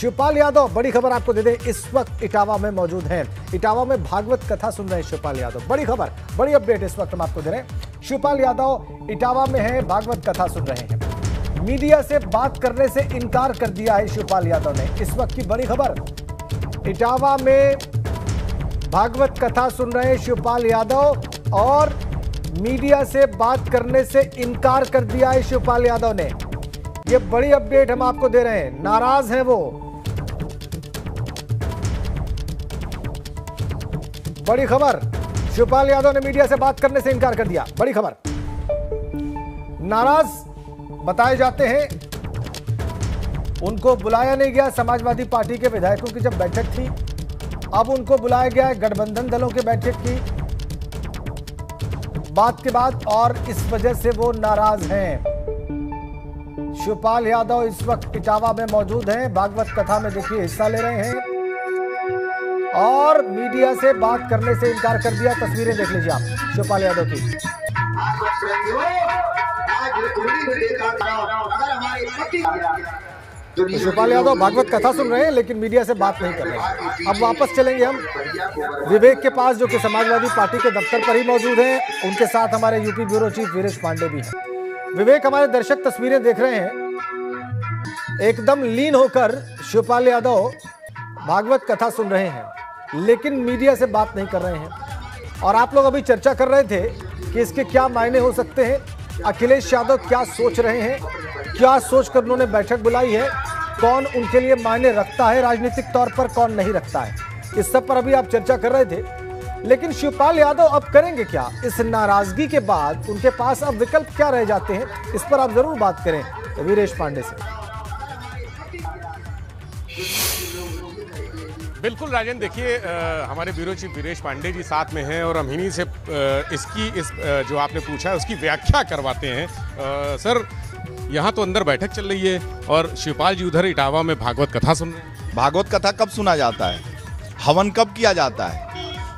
शिवपाल यादव, बड़ी खबर आपको दे दें, इस वक्त इटावा में मौजूद हैं। इटावा में भागवत कथा सुन रहे हैं शिवपाल यादव। बड़ी खबर, बड़ी अपडेट इस वक्त हम आपको दे रहे हैं। शिवपाल यादव इटावा में हैं, भागवत कथा सुन रहे हैं। मीडिया से बात करने से इनकार कर दिया है शिवपाल यादव ने। इस वक्त की बड़ी खबर, इटावा में भागवत कथा सुन रहे हैं शिवपाल यादव और मीडिया से बात करने से इनकार कर दिया है शिवपाल यादव ने। ये बड़ी अपडेट हम आपको दे रहे हैं। नाराज हैं वो। बड़ी खबर, शिवपाल यादव ने मीडिया से बात करने से इनकार कर दिया। बड़ी खबर, नाराज बताए जाते हैं। उनको बुलाया नहीं गया। समाजवादी पार्टी के विधायकों की जब बैठक थी, अब उनको बुलाया गया है गठबंधन दलों के बैठक की बात के बाद, और इस वजह से वो नाराज हैं। शिवपाल यादव इस वक्त इटावा में मौजूद हैं, भागवत कथा में देखिए हिस्सा ले रहे हैं और मीडिया से बात करने से इनकार कर दिया। तस्वीरें देख लीजिए आप शिवपाल यादव की। शिवपाल यादव भागवत कथा सुन रहे हैं लेकिन मीडिया से बात नहीं कर रहे हैं। अब वापस चलेंगे हम विवेक के पास, जो कि समाजवादी पार्टी के दफ्तर पर ही मौजूद हैं। उनके साथ हमारे UP bureau chief Viresh Pandey भी हैं। विवेक, हमारे दर्शक तस्वीरें देख रहे हैं, एकदम लीन होकर शिवपाल यादव भागवत कथा सुन रहे हैं लेकिन मीडिया से बात नहीं कर रहे हैं। और आप लोग अभी चर्चा कर रहे थे कि इसके क्या मायने हो सकते हैं, अखिलेश यादव क्या सोच रहे हैं, क्या सोचकर उन्होंने बैठक बुलाई है, कौन उनके लिए मायने रखता है राजनीतिक तौर पर, कौन नहीं रखता है, इस सब पर अभी आप चर्चा कर रहे थे। लेकिन शिवपाल यादव अब करेंगे क्या? इस नाराजगी के बाद उनके पास अब विकल्प क्या रह जाते हैं, इस पर आप जरूर बात करें वीरेश पांडे से। बिल्कुल राजन, देखिए हमारे ब्यूरो चीफ वीरेश पांडे जी साथ में हैं और हम इन्हीं से जो आपने पूछा है उसकी व्याख्या करवाते हैं। सर, यहाँ तो अंदर बैठक चल रही है और शिवपाल जी उधर इटावा में भागवत कथा सुन रहे हैं। भागवत कथा कब सुना जाता है? हवन कब किया जाता है?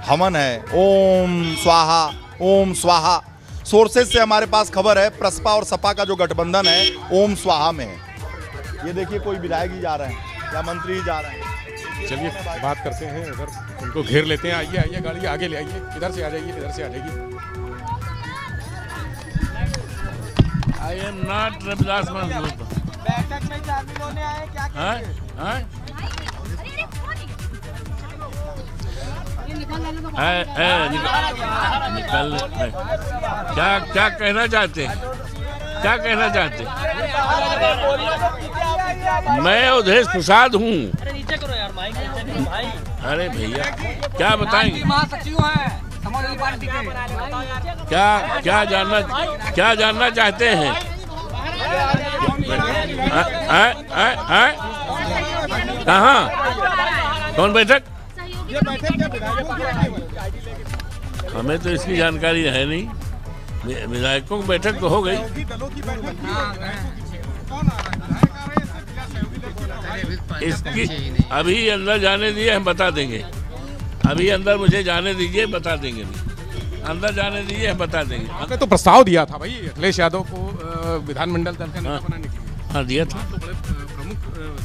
हवन है ओम स्वाहा, ओम स्वाहा। सोर्सेज से हमारे पास खबर है, प्रसपा और सपा का जो गठबंधन है ओम स्वाहा में है। ये देखिए, कोई विधायक ही जा रहे हैं या मंत्री ही जा रहे हैं। चलिए बात करते हैं, उधर उनको घेर लेते हैं। आइए आइए, गाड़ी आगे ले आइए, इधर से आ जाइए, इधर से आ जाइए। आई एम नॉट रविदास महसूस। बैठक में शामिल होने आए, क्या निकल क्या कहना चाहते हैं? क्या कहना चाहते हैं? मैं अवधेश प्रसाद हूँ। अरे भैया, क्या बताएंगे? क्या जानना चाहते हैं? कहाँ? कौन बैठक? हमें तो इसकी जानकारी है नहीं। विधायकों की बैठक तो हो गई। इसकी अभी अंदर जाने दिए, हम बता देंगे। अभी अंदर मुझे जाने दीजिए, बता देंगे। अंदर जाने दीजिए, हम बता देंगे। आपने तो प्रस्ताव दिया था भाई अखिलेश यादव को विधानमंडल दल का नेता बनाने के लिए। हाँ, दिया था। तो बड़े प्रमुख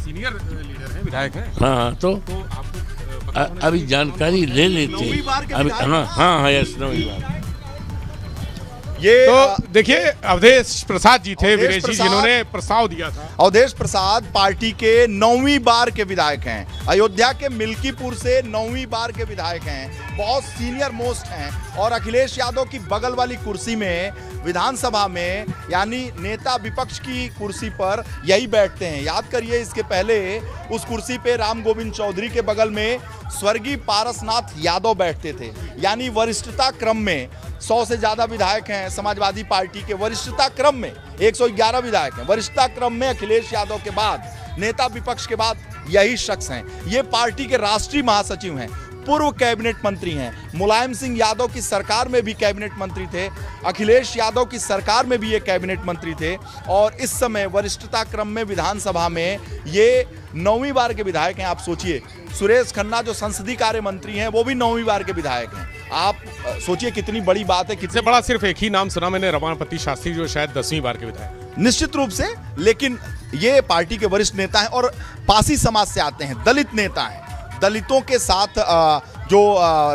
सीनियर लीडर हैं, विधायक हैं। हाँ, तो आपको अभी जानकारी ले लेते हैं। अभी हाँ, यस, नौवीं बार। ये तो देखिए, अवधेश प्रसाद जी थे वीरेश जी, जिन्होंने प्रस्ताव दिया था। अवधेश प्रसाद पार्टी के 9वीं बार के विधायक हैं। अयोध्या के मिल्कीपुर से 9वीं बार के विधायक हैं, बहुत सीनियर मोस्ट हैं। और अखिलेश यादव की बगल वाली कुर्सी में विधानसभा में, यानी नेता विपक्ष की कुर्सी पर यही बैठते हैं। याद करिए, इसके पहले उस कुर्सी पे राम गोविंद चौधरी के बगल में स्वर्गीय पारसनाथ यादव बैठते थे। यानी वरिष्ठता क्रम में 100 से ज़्यादा विधायक हैं समाजवादी पार्टी के। वरिष्ठता क्रम में 111 विधायक हैं। वरिष्ठता क्रम में अखिलेश यादव के बाद, नेता विपक्ष के बाद यही शख्स हैं। ये पार्टी के राष्ट्रीय महासचिव हैं, पूर्व कैबिनेट मंत्री हैं। मुलायम सिंह यादव की सरकार में भी कैबिनेट मंत्री थे, अखिलेश यादव की सरकार में भी ये कैबिनेट मंत्री थे। और इस समय वरिष्ठता क्रम में विधानसभा में ये 9वीं बार के विधायक हैं। आप सोचिए, सुरेश खन्ना जो संसदीय कार्य मंत्री हैं, वो भी 9वीं बार के विधायक हैं। आप सोचिए कितनी बड़ी बात है। कितने बड़ा सिर्फ एक ही नाम सुना मैंने, रमापति शास्त्री, जो शायद 10वीं बार के विधायक। निश्चित रूप से, लेकिन ये पार्टी के वरिष्ठ नेता हैं और पासी समाज से आते हैं, दलित नेता हैं। दलितों के साथ जो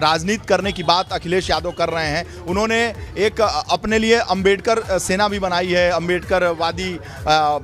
राजनीति करने की बात अखिलेश यादव कर रहे हैं, उन्होंने एक अपने लिए अंबेडकर सेना भी बनाई है, अंबेडकरवादी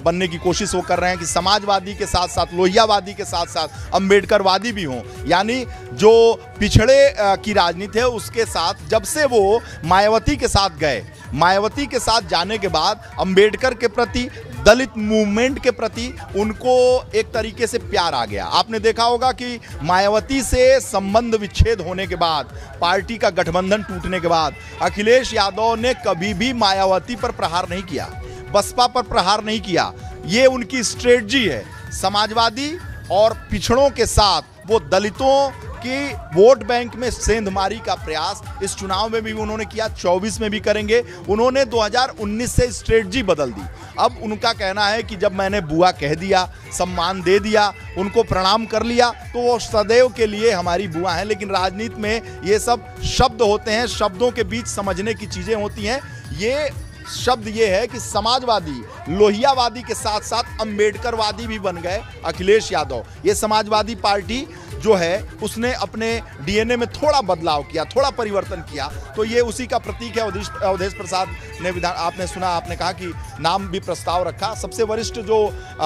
बनने की कोशिश वो कर रहे हैं कि समाजवादी के साथ साथ लोहियावादी के साथ साथ अंबेडकरवादी भी हों। यानी जो पिछड़े की राजनीति है उसके साथ, जब से वो मायावती के साथ गए, मायावती के साथ जाने के बाद अंबेडकर के प्रति, दलित मूवमेंट के प्रति उनको एक तरीके से प्यार आ गया। आपने देखा होगा कि मायावती से संबंध विच्छेद होने के बाद, पार्टी का गठबंधन टूटने के बाद, अखिलेश यादव ने कभी भी मायावती पर प्रहार नहीं किया, बसपा पर प्रहार नहीं किया। ये उनकी स्ट्रेटजी है। समाजवादी और पिछड़ों के साथ वो दलितों कि वोट बैंक में सेंधमारी का प्रयास इस चुनाव में भी उन्होंने किया, 24 में भी करेंगे। उन्होंने 2019 से स्ट्रेटजी बदल दी। अब उनका कहना है कि जब मैंने बुआ कह दिया, सम्मान दे दिया, उनको प्रणाम कर लिया, तो वो सदैव के लिए हमारी बुआ हैं। लेकिन राजनीति में ये सब शब्द होते हैं, शब्दों के बीच समझने की चीज़ें होती हैं। ये शब्द ये है कि समाजवादी लोहियावादी के साथ साथ अंबेडकरवादी भी बन गए अखिलेश यादव। ये समाजवादी पार्टी जो है उसने अपने डीएनए में थोड़ा बदलाव किया, थोड़ा परिवर्तन किया, तो ये उसी का प्रतीक है। अवधेश प्रसाद ने आपने सुना, आपने कहा कि नाम भी प्रस्ताव रखा। सबसे वरिष्ठ जो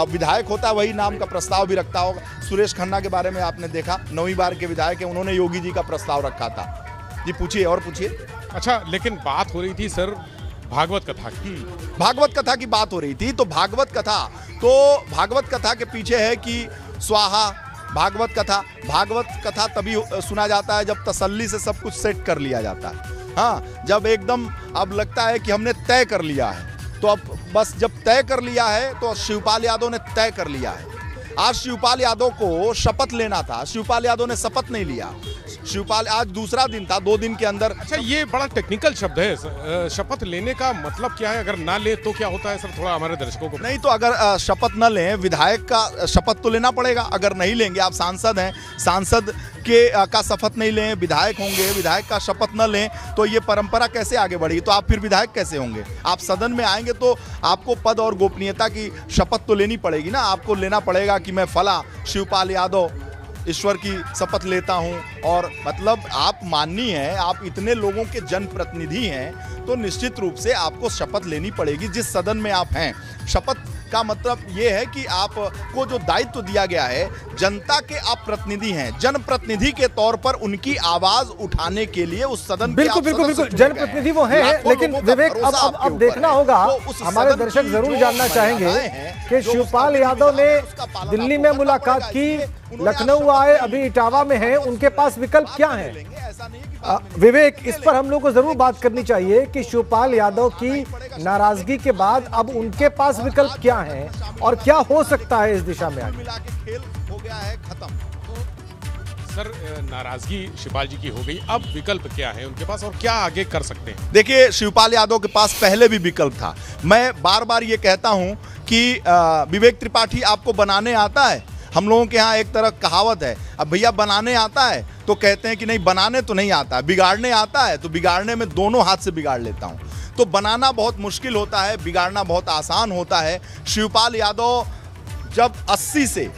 विधायक होता है वही नाम का प्रस्ताव भी रखता होगा। सुरेश खन्ना के बारे में आपने देखा, 9वीं बार के विधायक हैं, उन्होंने योगी जी का प्रस्ताव रखा था। जी पूछिए और पूछिए। अच्छा, लेकिन बात हो रही थी सर भागवत कथा की। भागवत कथा की बात हो रही थी, तो भागवत कथा के पीछे है कि स्वाहा भागवत कथा तभी सुना जाता है जब तसल्ली से सब कुछ सेट कर लिया जाता है। हाँ, जब एकदम अब लगता है कि हमने तय कर लिया है, तो अब बस जब तय कर लिया है तो शिवपाल यादव ने तय कर लिया है। आज शिवपाल यादव को शपथ लेना था, शिवपाल यादव ने शपथ नहीं लिया। शिवपाल, आज दूसरा दिन था, 2 दिन के अंदर। अच्छा, ये बड़ा टेक्निकल शब्द है, शपथ लेने का मतलब क्या है? अगर ना ले तो क्या होता है सर, थोड़ा हमारे दर्शकों को। नहीं तो अगर शपथ न लें, विधायक का शपथ तो लेना पड़ेगा। अगर नहीं लेंगे, आप सांसद हैं, सांसद का शपथ नहीं लें, विधायक होंगे, विधायक का शपथ न लें, तो ये परंपरा कैसे आगे बढ़ेगी? तो आप फिर विधायक कैसे होंगे? आप सदन में आएंगे तो आपको पद और गोपनीयता की शपथ तो लेनी पड़ेगी ना। आपको लेना पड़ेगा कि मैं फला शिवपाल यादव ईश्वर की शपथ लेता हूं। और मतलब आप माननीय हैं, आप इतने लोगों के जनप्रतिनिधि हैं, तो निश्चित रूप से आपको शपथ लेनी पड़ेगी जिस सदन में आप हैं। शपथ का मतलब ये है कि आपको जो दायित्व दिया गया है, जनता के आप प्रतिनिधि हैं, जनप्रतिनिधि के तौर पर उनकी आवाज उठाने के लिए उस सदन बिल्कुल जनप्रतिनिधि वो हैं। लेकिन विवेक, अब देखना होगा, हमारे दर्शक जरूर जानना चाहेंगे कि शिवपाल यादव ने दिल्ली में मुलाकात की, लखनऊ आए, अभी इटावा में हैं, उनके पास विकल्प क्या है? विवेक, इस पर हम लोग को जरूर बात करनी चाहिए कि शिवपाल यादव की नाराजगी के बाद अब उनके पास विकल्प क्या है और क्या हो सकता है इस दिशा में आगे। खेल हो गया है खत्म। सर, नाराजगी शिवपाल जी की हो गई, अब विकल्प क्या है उनके पास और क्या आगे कर सकते हैं? देखिए, शिवपाल यादव के पास पहले भी विकल्प था। मैं बार बार ये कहता हूं कि विवेक त्रिपाठी, आपको बनाने आता है? हम लोगों के यहाँ एक तरह कहावत है, अब भैया बनाने आता है, तो कहते हैं कि नहीं बनाने तो नहीं आता, बिगाड़ने आता है, तो बिगाड़ने में दोनों हाथ से बिगाड़ लेता हूँ। तो बनाना बहुत मुश्किल होता है, बिगाड़ना बहुत आसान होता है। शिवपाल यादव जब 80 से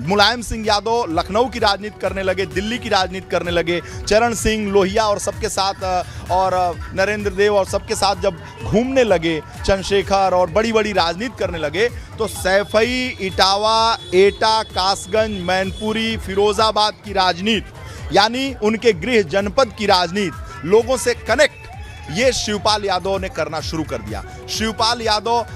मुलायम सिंह यादव लखनऊ की राजनीति करने लगे, दिल्ली की राजनीति करने लगे, चरण सिंह, लोहिया और सबके साथ, और नरेंद्र देव और सबके साथ जब घूमने लगे, चंद्रशेखर और बड़ी बड़ी राजनीति करने लगे, तो सैफई, इटावा, एटा, कासगंज, मैनपुरी, फिरोजाबाद की राजनीति, यानी उनके गृह जनपद की राजनीति, लोगों से कनेक्ट, ये शिवपाल यादव ने करना शुरू कर दिया। शिवपाल यादव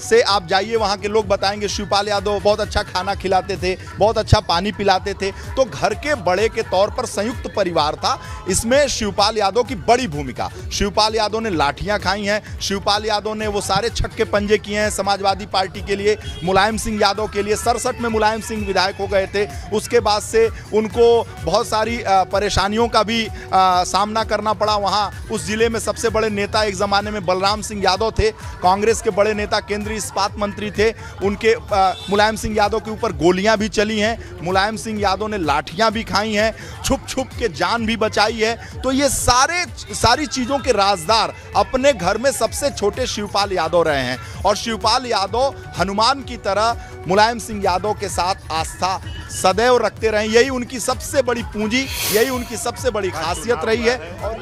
से आप जाइए, वहाँ के लोग बताएंगे शिवपाल यादव बहुत अच्छा खाना खिलाते थे, बहुत अच्छा पानी पिलाते थे। तो घर के बड़े के तौर पर संयुक्त परिवार था, इसमें शिवपाल यादव की बड़ी भूमिका। शिवपाल यादव ने लाठियाँ खाई हैं, शिवपाल यादव ने वो सारे छक्के पंजे किए हैं समाजवादी पार्टी के लिए, मुलायम सिंह यादव के लिए। 67 में मुलायम सिंह विधायक हो गए थे, उसके बाद से उनको बहुत सारी परेशानियों का भी सामना करना पड़ा। वहाँ उस जिले में में सबसे बड़े नेता एक ज़माने में बलराम सिंह यादव थे, कांग्रेस के बड़े नेता, केंद्रीय इस्पात मंत्री थे। उनके मुलायम सिंह यादव के ऊपर गोलियां भी चली हैं, मुलायम सिंह यादव ने लाठियां भी खाई हैं, छुप छुप के जान भी बचाई है। तो ये सारी चीज़ों के राजदार अपने घर में सबसे छोटे शिवपाल यादव रहे हैं, और शिवपाल यादव हनुमान की तरह मुलायम सिंह यादव के साथ आस्था सदैव रखते रहे। यही उनकी सबसे बड़ी पूंजी, यही उनकी सबसे बड़ी खासियत रही है। और